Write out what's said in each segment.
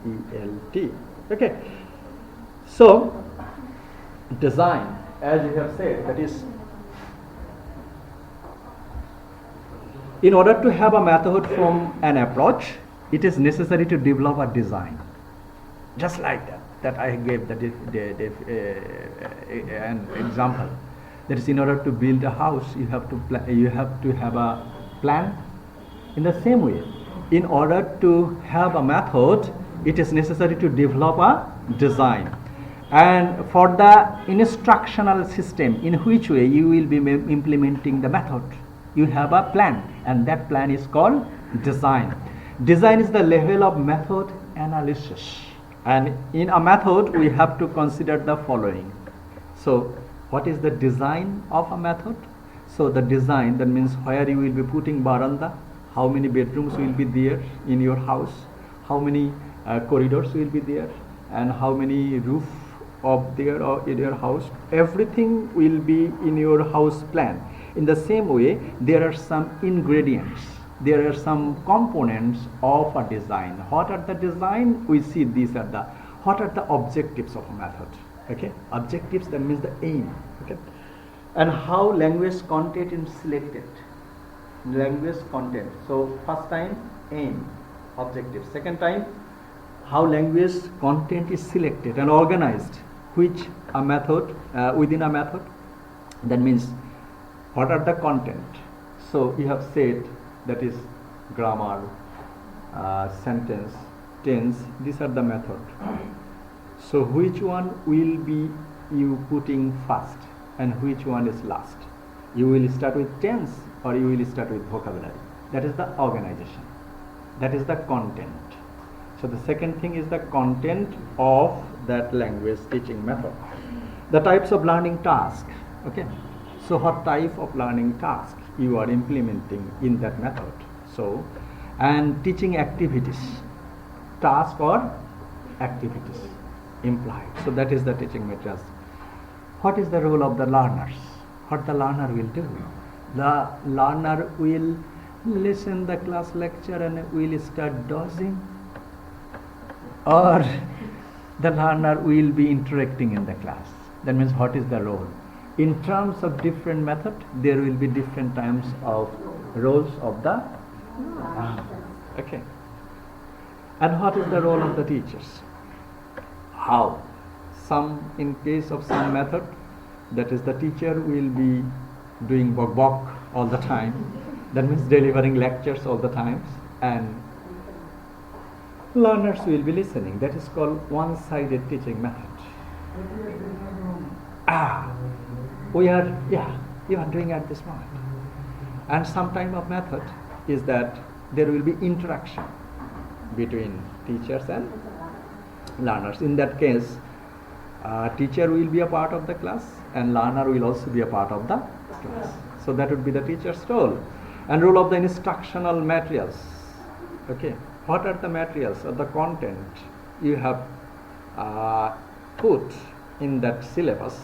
D-E-S-I-G-N-E-L-T. Okay. So design, as you have said, that is, in order to have a method from an approach, it is necessary to develop a design. Just like that I gave an example. That is, in order to build a house, you have to have a plan. In the same way, in order to have a method, it is necessary to develop a design. And for the instructional system, in which way you will be implementing the method, you have a plan, and that plan is called design. Design is the level of method analysis, and in a method we have to consider the following. So what is the design of a method? So the design, that means where you will be putting veranda, how many bedrooms will be there in your house, how many corridors will be there, and how many roof of there or in your house. Everything will be in your house plan. In the same way, there are some ingredients, there are some components of a design. What are the design? We see these are the, what are the objectives of a method? Okay, objectives, that means the aim. Okay, and how language content is selected. Language content. So first time, aim, objective. Second time, how language content is selected and organized, which a method, within a method. That means, what are the content? So you have said, that is grammar, sentence, tense, these are the method. So which one will be you putting first and which one is last? You will start with tense or you will start with vocabulary. That is the organization. That is the content. So the second thing is the content of that language teaching method. The types of learning task. Okay. So what type of learning task you are implementing in that method? So, and teaching activities, task or activities implied. So that is the teaching materials. What is the role of the learners? What the learner will do? The learner will listen the class lecture and will start dozing, or the learner will be interacting in the class. That means, what is the role? In terms of different method, there will be different types of roles of the okay. And what is the role of the teachers? How? Some, in case of some method, that is, the teacher will be doing bok all the time. That means delivering lectures all the times, and learners will be listening. That is called one-sided teaching method. You are doing at this moment. And some type of method is that there will be interaction between teachers and learners. In that case, teacher will be a part of the class and learner will also be a part of the class. So that would be the teacher's role. And role of the instructional materials. Okay, what are the materials or the content you have put in that syllabus,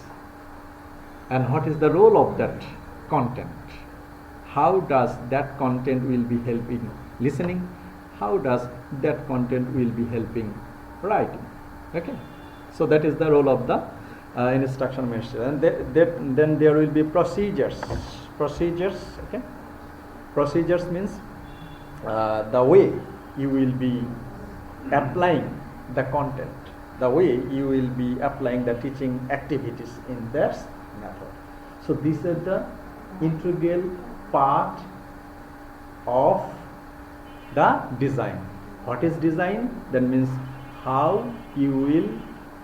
and what is the role of that content? How does that content will be helping listening? How does that content will be helping writing? Okay, so that is the role of the instructional material. And then there will be procedures. Okay, procedures means the way you will be applying the content, the way you will be applying the teaching activities in that method. So these are the integral part of the design. What is design? That means how you will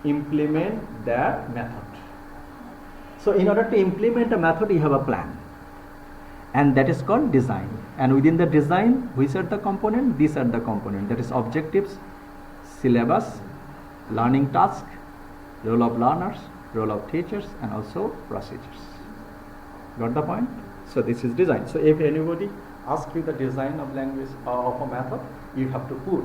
implement that method. So in order to implement a method, you have a plan, and that is called design. And within the design, which are the components? These are the components. That is objectives, syllabus, learning task, role of learners, role of teachers, and also procedures. Got the point? So this is design. So if anybody asks you the design of language of a method, you have to put,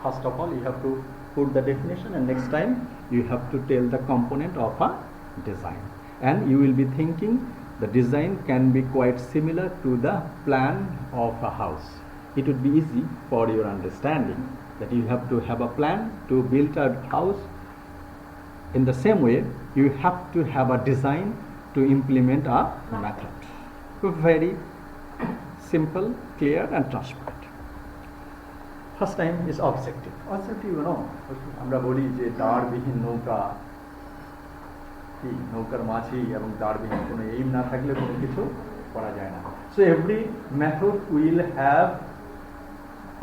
first of all, you have to put the definition, and next time you have to tell the component of a design. And you will be thinking the design can be quite similar to the plan of a house. It would be easy for your understanding. that you have to have a plan to build a house. In the same way, you have to have a design to implement a method. Very simple, clear and transparent. First time is objective. Objective, you know, আমরা বলি যে দাঁড়বিহীন নৌকা কি নৌকার মাঝি এবং দাঁড়বিহীন কোনো aim না থাকলে কোনো কিছু করা যায় না. So every method will have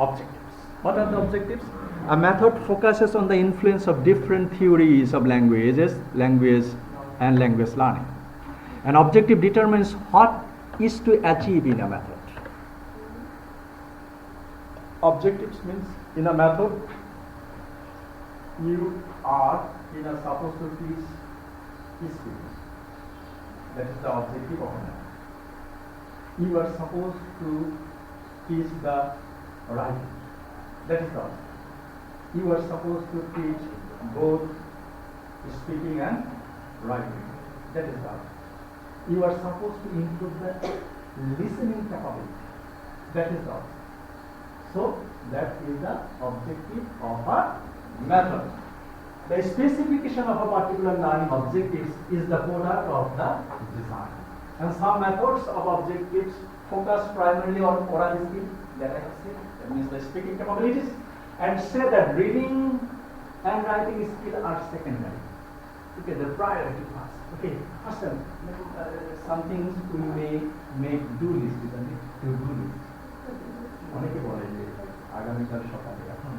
objectives. What are the objectives? A method focuses on the influence of different theories of language and language learning. An objective determines what is to achieve in a method. Objectives means in a method you are supposed to teach speech. That is the objective of a method. You are supposed to teach the writing. That is the objective. You are supposed to teach both speaking and writing. That is the objective. You are supposed to improve the listening capability. That is the objective. So that is the objective of a method. The specification of a particular learning objectives is the product of the design. And some methods of objectives focus primarily on oral skill, that I have said, that means the speaking capabilities, and say that reading and writing skill are secondary. Okay, the priority first. Okay, first some things we may make do list, isn't it? To do list. অনেকে বলে যে আগামীকাল সকালে এখন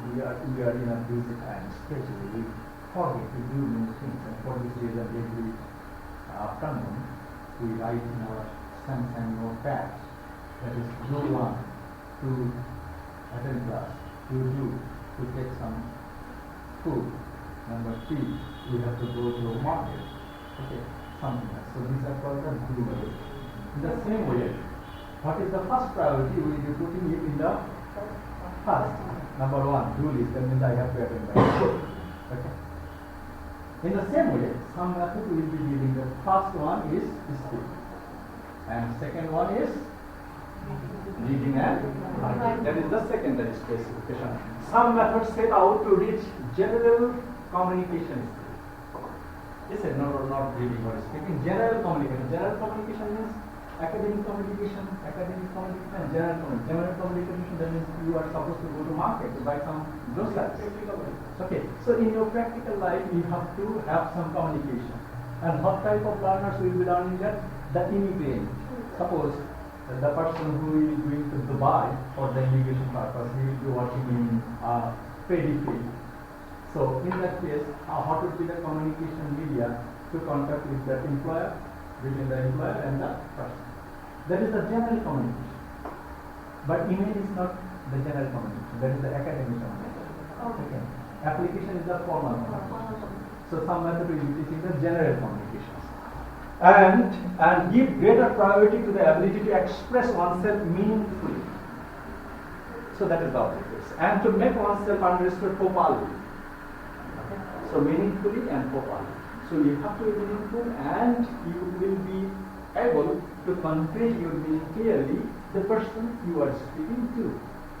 we are in a busy time, especially we forget to do new things, and for this reason every afternoon we write in our sunshine notepads that is no one to attend class, to take some food. Number 3, we have to go to a market. Okay, something like so. These are called the do list. In the same way, what is the first priority? We will be putting it in the first. Number 1, do list. That means I have to attend that. Okay. In the same way, some method we will be giving. The first one is speak, and second one is reading and writing. That is the secondary specification. Some methods set out to reach general communication skills. They said no, not reading or speaking. General communication. General communication means academic communication, and general communication. General communication, that means you are supposed to go to market to buy some groceries. Okay, so in your practical life, you have to have some communication. And what type of learners will be learning that? The immigrant. Suppose the person who is going to Dubai for the immigration purpose, he will be working in paddy field. So in that case, what would be the communication media to contact with that employer, between the employer and the person? That is the general communication. But email is not the general communication. That is the academic communication. Okay. Application is the formal communication. So some method will be teaching the general communications. And give greater priority to the ability to express oneself meaningfully. So that is the objective. And to make oneself understood properly. Okay. So meaningfully and properly. So you have to be meaningful, and you will be able to convey your meaning clearly the person you are speaking to.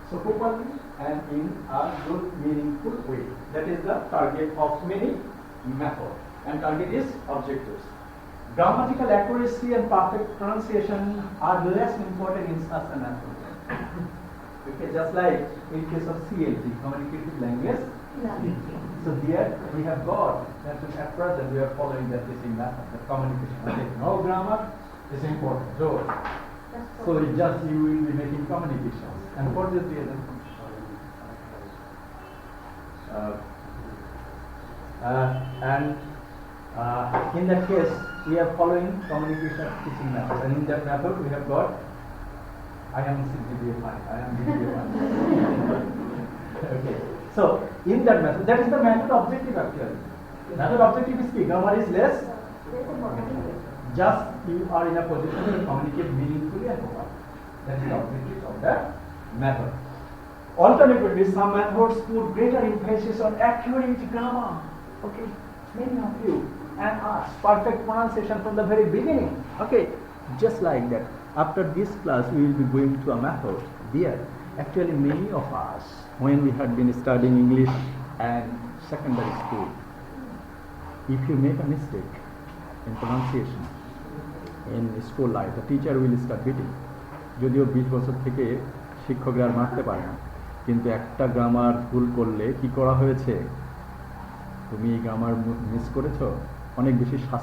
So properly and in a good meaningful way. That is the target of many methods. And target is objectives. Grammatical accuracy and perfect pronunciation are less important in such a method. Okay, just like in case of CLG, communicative language. So there we have got that at present we are following that teaching method, the communication. Okay, no grammar is important. So just you will be making communications. And for this reason, in that case, we are following communication teaching method, and in that method we have got I am CGPA 5, I am GPA 1. Okay, so in that method, that is the method objective actually. Method objective is key, grammar is less. Just you are in a position to communicate meaningfully and properly. That is the objective of that method. Alternatively, some methods put greater emphasis on accurate grammar. Okay, many of you and us, perfect pronunciation from the very beginning. Okay, just like that. After this class, we will be going to a method. There, actually, many of us when we had been studying English and secondary school, if you make a mistake in pronunciation in school life, the teacher will start beating. যদিও 20 বছর থেকে শিক্ষকরা আর মারতে পারে না, কিন্তু একটা grammar ভুল করলে কি করা হয়েছে, তুমি এই গ্রামার মিস করেছো, অনেক বেশি শাস্তি